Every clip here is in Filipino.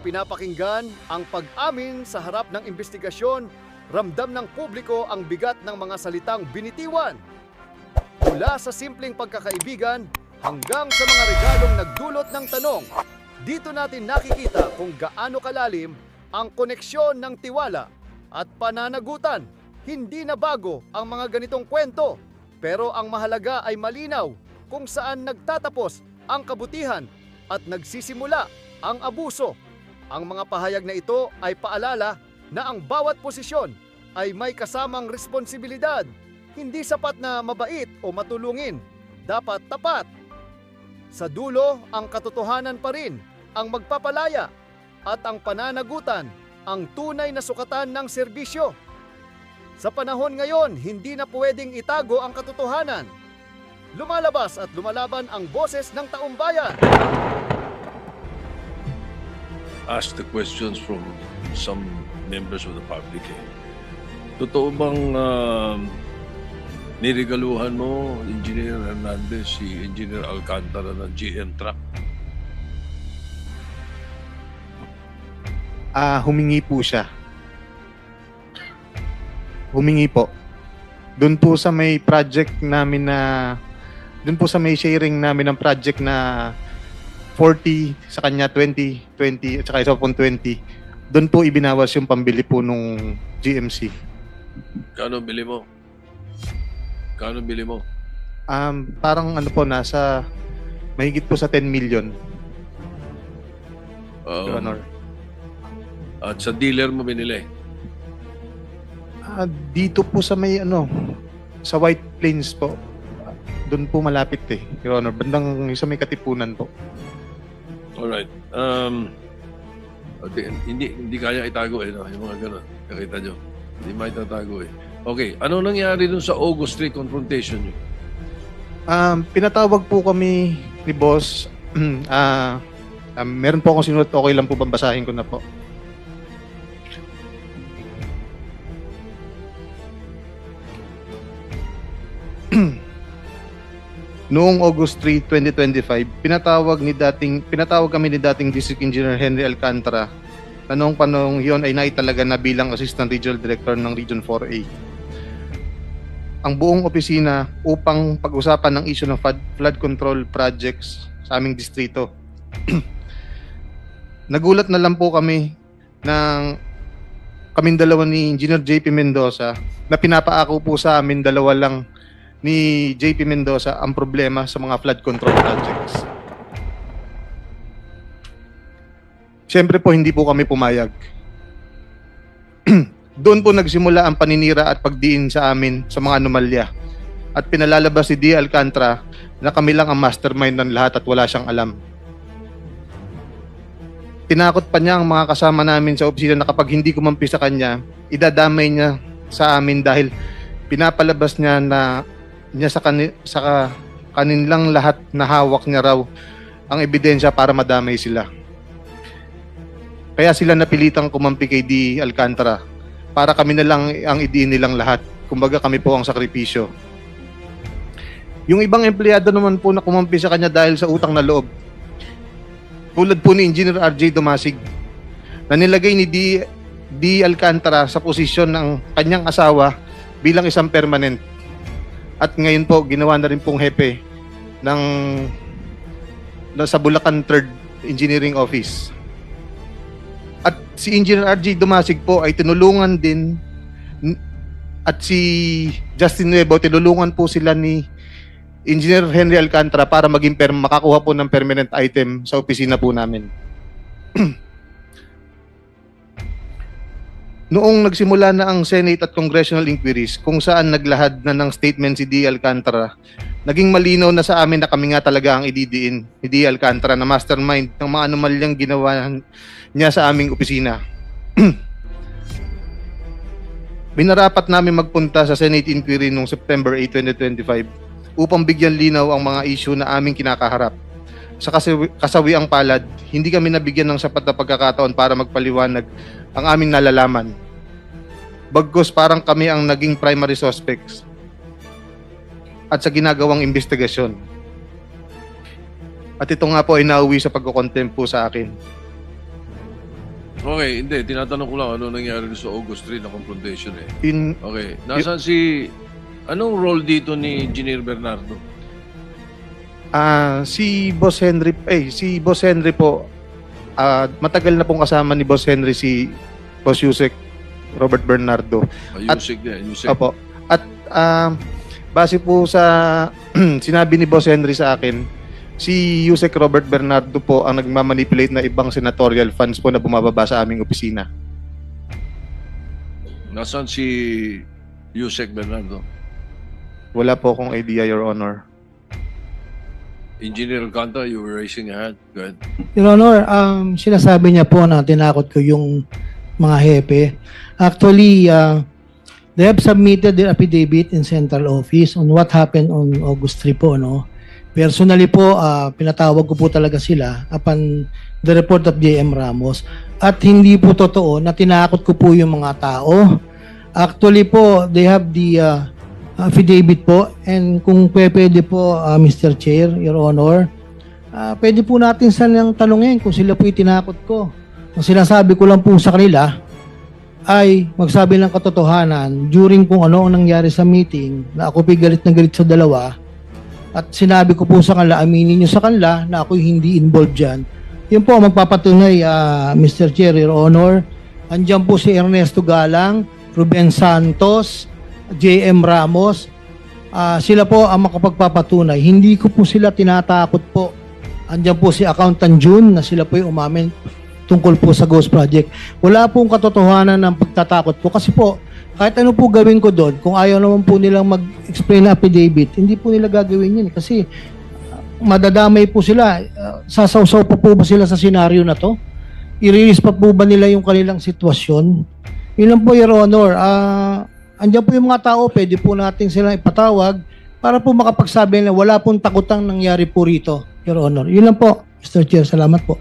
pinapakinggan ang pag-amin sa harap ng investigasyon, ramdam ng publiko ang bigat ng mga salitang binitiwan. Mula sa simpleng pagkakaibigan hanggang sa mga regalong nagdulot ng tanong, dito natin nakikita kung gaano kalalim ang koneksyon ng tiwala at pananagutan. Hindi na bago ang mga ganitong kwento, pero ang mahalaga ay malinaw kung saan nagtatapos ang kabutihan at nagsisimula ang abuso. Ang mga pahayag na ito ay paalala na ang bawat posisyon ay may kasamang responsibilidad. Hindi sapat na mabait o matulungin, dapat tapat. Sa dulo, ang katotohanan pa rin ang magpapalaya at ang pananagutan ang tunay na sukatan ng serbisyo. Sa panahon ngayon, hindi na pwedeng itago ang katotohanan. Lumalabas at lumalaban ang boses ng taumbayan. Ask the questions from some members of the public. Totoo bang nirigaluhan mo, Engineer Hernandez, si Engineer Alcantara ng GM truck? Humingi po siya. Humingi po. Doon po sa may project namin doon po sa may sharing namin ng project na 40, sa kanya 20, 20, at saka isa pong 20. Doon po ibinawas yung pambili po nung GMC. Kano bili mo? Kano bili mo? Parang ano po, nasa mahigit po sa 10 million, Your Honor. At sa dealer mo binili? Dito po sa may sa White Plains po. Doon po malapit Your Honor. Bandang sa may Katipunan po. Alright. Hindi kaya itago no? Yung mga gano'n. Nakita nyo. Hindi maitatago Okay. Ano nangyari dun sa August 3 confrontation nyo? Pinatawag po kami ni boss. Meron po akong sinulat. Okay lang po bang basahin ko na po? Noong August 3, 2025, pinatawag kami ni dating District Engineer Henry Alcantara na noong panahon yon ay naitalaga na bilang Assistant Regional Director ng Region 4A. Ang buong opisina upang pag-usapan ng issue ng flood control projects sa aming distrito. Nagulat na lang po kami kaming dalawa ni Engineer JP Mendoza na pinapaako po sa amin dalawa lang ni JP Mendoza ang problema sa mga flood control projects. Siyempre po hindi po kami pumayag. Doon po nagsimula ang paninira at pagdiin sa amin sa mga anomalya. At pinalalabas si D. Alcantara na kami lang ang mastermind ng lahat at wala siyang alam. Tinakot pa niya ang mga kasama namin sa opisina na kapag hindi kumampi sa kanya, idadamay niya sa amin dahil pinapalabas niya sa kanilang lahat na hawak niya raw ang ebidensya para madamay sila. Kaya sila napilitang kumampi kay D. Alcantara para kami na lang ang idiin nilang lahat. Kumbaga kami po ang sakripisyo. Yung ibang empleyado naman po na kumampi sa kanya dahil sa utang na loob. Tulad po ni Engineer RJ Dumasig na nilagay ni D. Alcantara sa posisyon ng kanyang asawa bilang isang permanent. At ngayon po, ginawa na rin pong hepe sa Bulacan 3rd Engineering Office. At si Engineer RJ Dumasig po ay tinulungan din at si Justin Nuevo, tinulungan po sila ni Engineer Henry Alcantara para makakuha po ng permanent item sa opisina po namin. Noong nagsimula na ang Senate at Congressional inquiries kung saan naglahad na ng statement si D. Alcantara, naging malinaw na sa amin na kami nga talaga ang ididiin ni D. Alcantara na mastermind ng mga anomalyang ginawa niya sa aming opisina. Minarapat namin magpunta sa Senate inquiry noong September 8, 2025 upang bigyan linaw ang mga issue na aming kinakaharap. Sa kasawiang palad, hindi kami nabigyan ng sapat na pagkakataon para magpaliwanag ang aming nalalaman. Bagkus parang kami ang naging primary suspects at sa ginagawang investigasyon. At ito nga po ay nauwi sa pagkukontempt po sa akin. Okay, hindi. Tinatanong ko lang ano nangyari doon sa August 3 na confrontation eh. In, Okay. Nasaan anong role dito ni Engineer Bernardo? si Boss Henry po, matagal na pong kasama ni Boss Henry si Boss Yusek Robert Bernardo. Yusek din. Yusek. Opo. At base po sa sinabi ni Boss Henry sa akin, si Yusek Robert Bernardo po ang nagmamanipulate na ibang senatorial funds po na bumababa sa aming opisina. Nasaan si Yusek Bernardo? Wala po akong idea, Your Honor. Engineer Alcantara, you were raising your hand. Go ahead. Your Honor, sinasabi niya po na tinakot ko yung mga hepe. Actually, they have submitted their affidavit in central office on what happened on August 3 po, no? Personally po, pinatawag ko po talaga sila upon the report of J.M. Ramos. At hindi po totoo na tinakot ko po yung mga tao. Actually po, they have the affidavit po, and kung pwede po, Mr. Chair, Your Honor, pwede po natin silang tanungin kung sila po itinakot ko. Ang sinasabi ko lang po sa kanila ay magsabi ng katotohanan during kung ano ang nangyari sa meeting na ako po'y galit na galit sa dalawa, at sinabi ko po sa kanila, aminin nyo sa kanila na ako hindi involved dyan. Yun po ang magpapatunay, Mr. Chair, Your Honor. Andyan po si Ernesto Galang, Ruben Santos, J.M. Ramos, sila po ang makapagpapatunay. Hindi ko po sila tinatakot po. Andiyan po si Accountant June na sila po yung umamin tungkol po sa Ghost Project. Wala pong katotohanan ng pagtatakot po. Kasi po, kahit ano po gawin ko doon, kung ayaw naman po nilang mag-explain na affidavit, hindi po nila gagawin yun. Kasi madadamay po sila. Sasawsaw pa po ba sila sa senaryo na to? I-release pa po ba nila yung kanilang sitwasyon? Yun lang po, Your Honor. Andiyan po yung mga tao, pwede po natin silang ipatawag para po makapagsabi na wala pong takutang nangyari po rito, Your Honor. Yun lang po, Mr. Chair. Salamat po.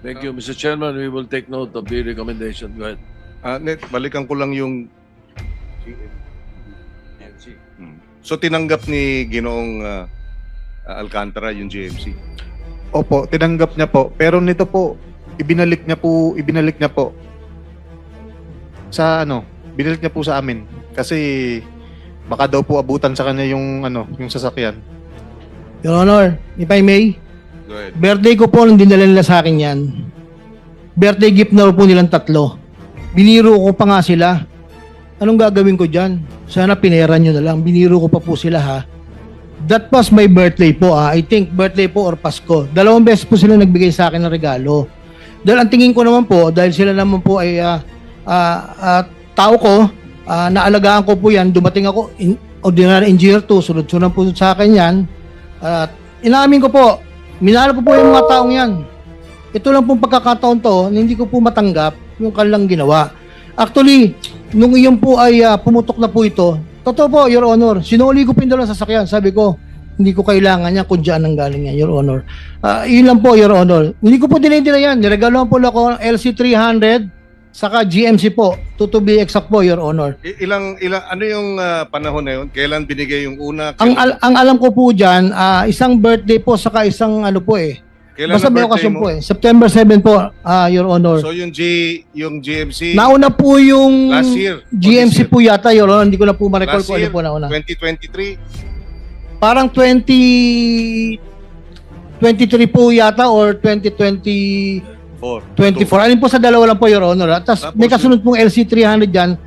Thank you, Mr. Chairman. We will take note of the recommendation. Go ahead. Net, balikan ko lang yung... So, tinanggap ni Ginoong Alcantara yung GMC? Opo, tinanggap niya po. Pero nito po, ibinalik niya po sa binalik niya po sa amin. Kasi baka daw po abutan sa kanya yung yung sasakyan. Your Honor, if I may, Go ahead. birthday ko po nung dinala nila sa akin yan. Birthday gift na po nilang 3. Biniro ko pa nga sila. Anong gagawin ko dyan? Sana pinera nyo na lang. Biniro ko pa po sila, ha. That was my birthday po, ha. I think birthday po or Pasko. 2 beses po sila nagbigay sa akin ng regalo. Dahil ang tingin ko naman po, dahil sila naman po ay tao ko, naalagaan ko po yan. Dumating ako, ordinary engineer to, sunod-sunod po sa akin yan. At inamin ko po, minahal ko po yung mga taong yan. Ito lang pong pagkakataon to, hindi ko po matanggap yung kanilang ginawa. Actually, nung iyon po ay pumutok na po ito, totoo po, Your Honor, sinuli ko po yung dalawang sasakyan. Sabi ko, hindi ko kailangan yan kung dyan ang galing yan, Your Honor. Yun lang po, Your Honor. Hindi ko po dinay-dinay yan. Niregaloan po ako ng LC300, saka GMC po, to be exact po, Your Honor. Ano yung panahon na yun? Kailan binigay yung una? Ang alam ko po dyan, isang birthday po, saka isang Kailan basta ang may birthday okasyon mo? po September 7 po, Your Honor. So yung GMC Nauna po yung last year? GMC po yata, Your Honor. Hindi ko na po ma-recall Last kung ano year, po nauna. 2023? Parang 2023 po yata or 2024. 4. Alin po sa dalawa lang po, Your Honor. Tapos may kasunod pong LC300 dyan.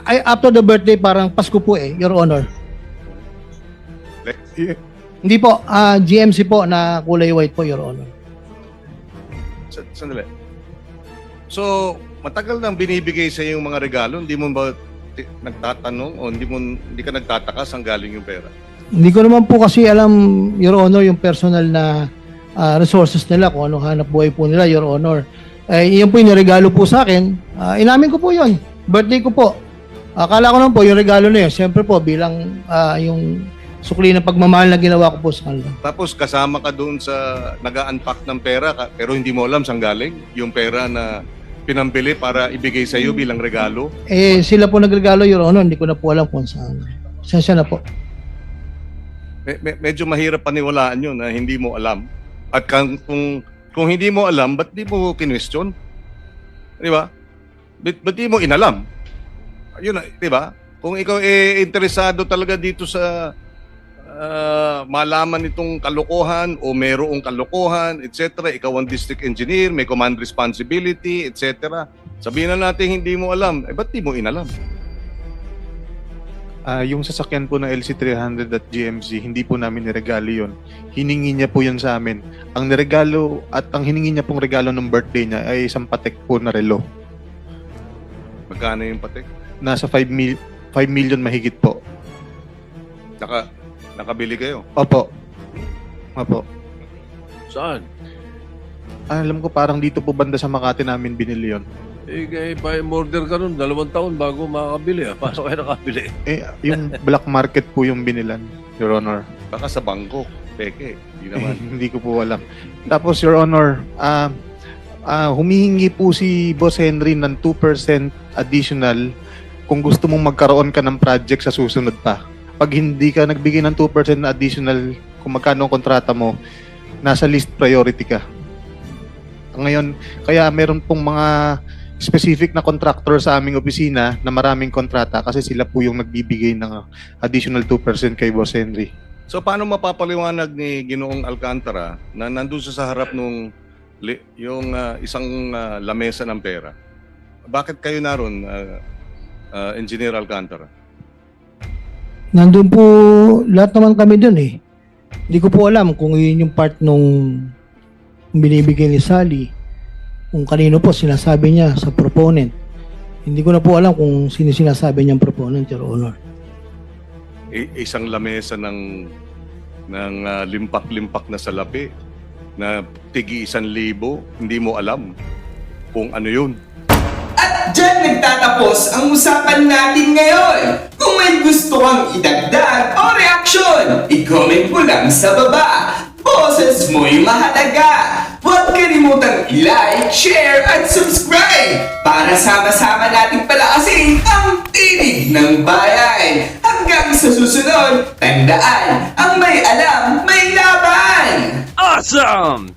After the birthday, parang Pasko po Your Honor. Hindi po, GMC po na kulay white po, Your Honor. Sandali. So, matagal nang binibigay sa yung mga regalo, hindi mo ba nagtatanong o hindi ka nagtataka saan galing yung pera? Hindi ko naman po kasi alam, Your Honor, yung personal na resources nila, kung anong hanap buhay po nila, Your Honor. Iyon po yung regalo po sa akin. Inamin ko po yun. Birthday ko po. Akala ko naman po yung regalo na yun. Siyempre po, bilang yung sukli ng pagmamahal na ginawa ko po sa kanila. Tapos kasama ka doon sa nag-unpack ng pera pero hindi mo alam saan galing yung pera na pinambili para ibigay sa iyo bilang regalo. Sila po nagregalo, Your Honor. Hindi ko na po alam kung saan. Sensya na po. Medyo mahirap paniwalaan yun na hindi mo alam. At kung hindi mo alam, ba't di mo kinwestiyon? Di ba? Ba't di mo inalam? Yun, di ba? Kung ikaw interesado talaga dito sa malaman itong kalokohan o merong kalokohan, etc. Ikaw ang district engineer, may command responsibility, etc. Sabihin na natin hindi mo alam. Ba't di mo inalam? Yung sasakyan po ng LC300 at GMC, hindi po namin niregalo yun. Hiningi niya po yun sa amin. Ang niregalo at ang hiningi niya pong regalo ng birthday niya ay isang Patek po na relo. Magkano yung patek? Nasa 5 million mahigit po. Nakabili kayo? Opo. Saan? Alam ko parang dito po banda sa Makati namin binili yun. Pa-order ka nun, 2 taon bago makakabili. Paano kayo nakabili? Yung black market po yung binilan, Your Honor. Baka sa Bangkok. Peke. Hindi naman. Hindi ko po alam. Tapos, Your Honor, humihingi po si Boss Henry ng 2% additional kung gusto mong magkaroon ka ng project sa susunod pa. Pag hindi ka nagbigay ng 2% na additional kung magkano ang kontrata mo, nasa list priority ka. Ngayon, kaya meron pong mga specific na contractor sa aming opisina na maraming kontrata kasi sila po yung nagbibigay ng additional 2% kay Boss Henry. So paano mapapaliwanag ni Ginoong Alcantara na nandun sa harap nung yung isang lamesa ng pera? Bakit kayo naroon, Engineer Alcantara? Nandun po, lahat naman kami dun eh. Hindi ko po alam kung yun yung part nung binibigay ni Sally. Kung kanino po sinasabi niya sa proponent. Hindi ko na po alam kung sino sinasabi niyang proponent, Your Honor. Isang lamesa ng limpak-limpak na salapi na tigi 1,000, hindi mo alam kung ano yun. At dyan nagtatapos ang usapan natin ngayon. Kung may gusto kang idagdag o reaksyon, i-comment mo lang sa baba. Boses mo'y mahalaga. Huwag kalimutang i-like, share, at subscribe para sama-sama nating palakasin ang tinig ng bayan. Hanggang sa susunod, tandaan, ang may alam, may laban! Awesome!